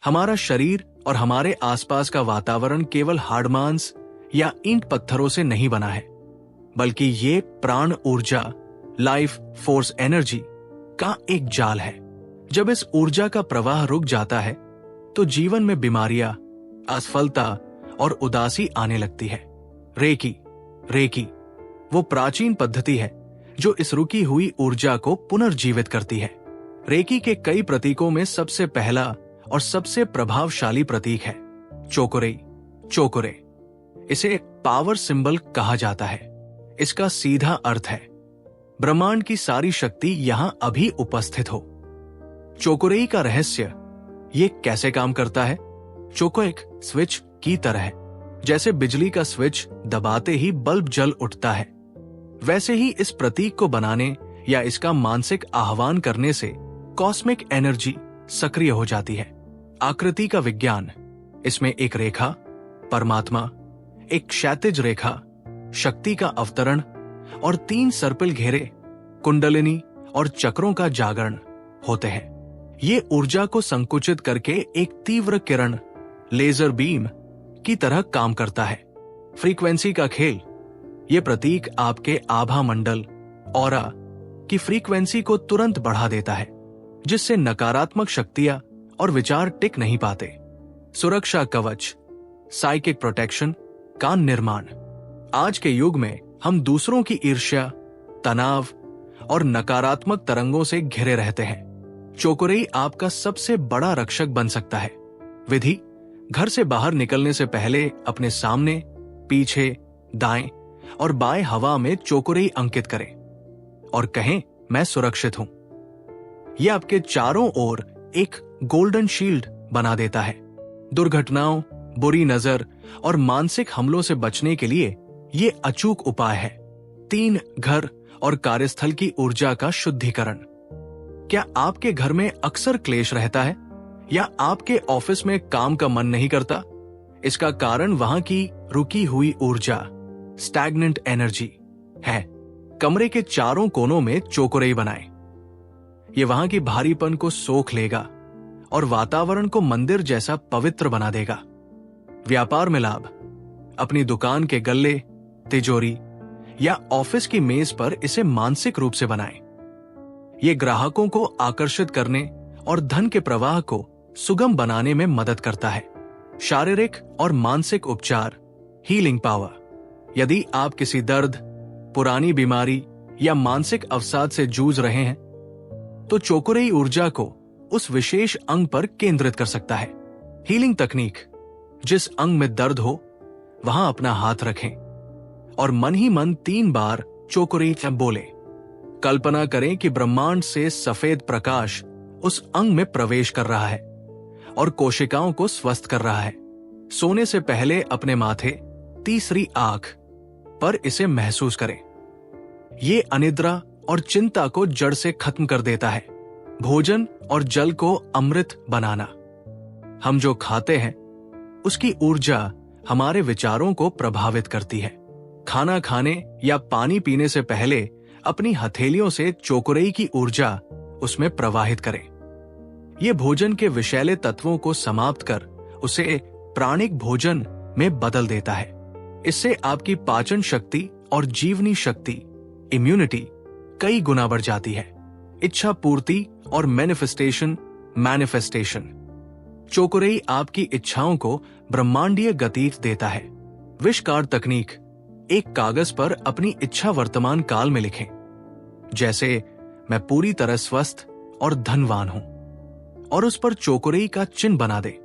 हमारा शरीर और हमारे आसपास का वातावरण केवल हाड़ मांस या ईंट पत्थरों से नहीं बना है, बल्कि ये प्राण ऊर्जा, लाइफ फोर्स एनर्जी का एक जाल है। जब इस ऊर्जा का प्रवाह रुक जाता है तो जीवन में बीमारियां, असफलता और उदासी आने लगती है। रेकी वो प्राचीन पद्धति है जो इस रुकी हुई ऊर्जा को पुनर्जीवित करती है। रेकी के कई प्रतीकों में सबसे पहला और सबसे प्रभावशाली प्रतीक है चोकोरे। इसे पावर सिंबल कहा जाता है। इसका सीधा अर्थ है ब्रह्मांड की सारी शक्ति यहां अभी उपस्थित हो। चोकोरेई का रहस्य ये कैसे काम करता है? चोको एक स्विच की तरह है। जैसे बिजली का स्विच दबाते ही बल्ब जल उठता है, वैसे ही इस प्रतीक को बनाने या इसका मानसिक आह्वान करने से कॉस्मिक एनर्जी सक्रिय हो जाती है। आकृति का विज्ञान, इसमें एक रेखा परमात्मा, एक क्षैतिज रेखा शक्ति का अवतरण और 3 सर्पिल घेरे कुंडलिनी और चक्रों का जागरण होते हैं। ये ऊर्जा को संकुचित करके एक तीव्र किरण लेजर बीम की तरह काम करता है। फ्रीक्वेंसी का खेल, ये प्रतीक आपके आभा मंडल ऑरा की फ्रीक्वेंसी को तुरंत बढ़ा देता है, जिससे नकारात्मक शक्तियां और विचार टिक नहीं पाते। सुरक्षा कवच, साइकिक प्रोटेक्शन का निर्माण। आज के युग में हम दूसरों की ईर्ष्या, तनाव और नकारात्मक तरंगों से घिरे रहते हैं। चोकोरेई आपका सबसे बड़ा रक्षक बन सकता है। विधि: घर से बाहर निकलने से पहले अपने सामने, पीछे, दाएं और बाएं हवा में चोकोरेई अंकित करें और कहें, मैं सुरक्षित हूं। यह आपके चारों ओर एक गोल्डन शील्ड बना देता है। दुर्घटनाओं, बुरी नजर और मानसिक हमलों से बचने के लिए ये अचूक उपाय है। 3 घर और कार्यस्थल की ऊर्जा का शुद्धिकरण। क्या आपके घर में अक्सर क्लेश रहता है या आपके ऑफिस में काम का मन नहीं करता? इसका कारण वहां की रुकी हुई ऊर्जा, स्टैग्नेंट एनर्जी है। कमरे के चारों कोनों में चोकोरेई बनाएं। ये वहां की भारीपन को सोख लेगा और वातावरण को मंदिर जैसा पवित्र बना देगा। व्यापार में लाभ: अपनी दुकान के गल्ले, तिजोरी या ऑफिस की मेज पर इसे मानसिक रूप से बनाएं। ये ग्राहकों को आकर्षित करने और धन के प्रवाह को सुगम बनाने में मदद करता है। शारीरिक और मानसिक उपचार, हीलिंग पावर। यदि आप किसी दर्द, पुरानी बीमारी या मानसिक अवसाद से जूझ रहे हैं, तो चोकोरेई ऊर्जा को उस विशेष अंग पर केंद्रित कर सकता है। हीलिंग तकनीक: जिस अंग में दर्द हो वहां अपना हाथ रखें और मन ही मन 3 बार चोकोरेई बोले। कल्पना करें कि ब्रह्मांड से सफेद प्रकाश उस अंग में प्रवेश कर रहा है और कोशिकाओं को स्वस्थ कर रहा है। सोने से पहले अपने माथे, तीसरी आंख पर इसे महसूस करें। ये अनिद्रा और चिंता को जड़ से खत्म कर देता है। भोजन और जल को अमृत बनाना। हम जो खाते हैं उसकी ऊर्जा हमारे विचारों को प्रभावित करती है। खाना खाने या पानी पीने से पहले अपनी हथेलियों से चोकोरेई की ऊर्जा उसमें प्रवाहित करें। यह भोजन के विषैले तत्वों को समाप्त कर उसे प्राणिक भोजन में बदल देता है। इससे आपकी पाचन शक्ति और जीवनी शक्ति, इम्यूनिटी कई गुना बढ़ जाती है। इच्छा पूर्ति और मैनिफेस्टेशन। चोकोरेई आपकी इच्छाओं को ब्रह्मांडीय गति देता है। विशकार तकनीक: एक कागज पर अपनी इच्छा वर्तमान काल में लिखें, जैसे मैं पूरी तरह स्वस्थ और धनवान हूं, और उस पर चोकोरेई का चिन्ह बना दे।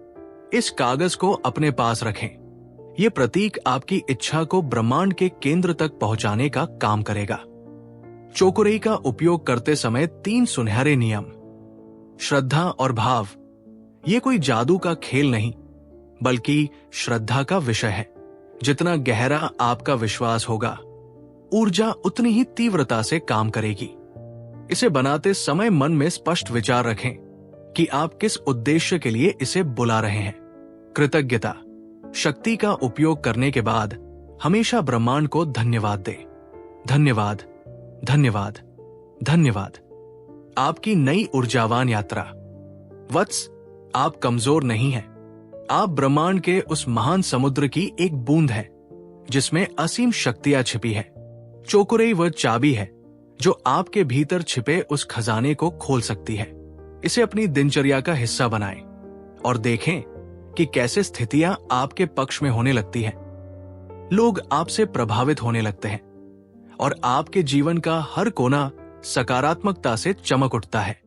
इस कागज को अपने पास रखें। यह प्रतीक आपकी इच्छा को ब्रह्मांड के केंद्र तक पहुंचाने का काम करेगा। चोकोरेई का उपयोग करते समय 3 सुनहरे नियम। श्रद्धा और भाव: यह कोई जादू का खेल नहीं, बल्कि श्रद्धा का विषय है। जितना गहरा आपका विश्वास होगा, ऊर्जा उतनी ही तीव्रता से काम करेगी। इसे बनाते समय मन में स्पष्ट विचार रखें कि आप किस उद्देश्य के लिए इसे बुला रहे हैं। कृतज्ञता: शक्ति का उपयोग करने के बाद हमेशा ब्रह्मांड को धन्यवाद दें। धन्यवाद, धन्यवाद, धन्यवाद। आपकी नई ऊर्जावान यात्रा। वत्स, आप कमजोर नहीं हैं। आप ब्रह्मांड के उस महान समुद्र की एक बूंद है जिसमें असीम शक्तियां छिपी है। चोकुरेई वह चाबी है जो आपके भीतर छिपे उस खजाने को खोल सकती है। इसे अपनी दिनचर्या का हिस्सा बनाएं और देखें कि कैसे स्थितियां आपके पक्ष में होने लगती हैं। लोग आपसे प्रभावित होने लगते हैं और आपके जीवन का हर कोना सकारात्मकता से चमक उठता है।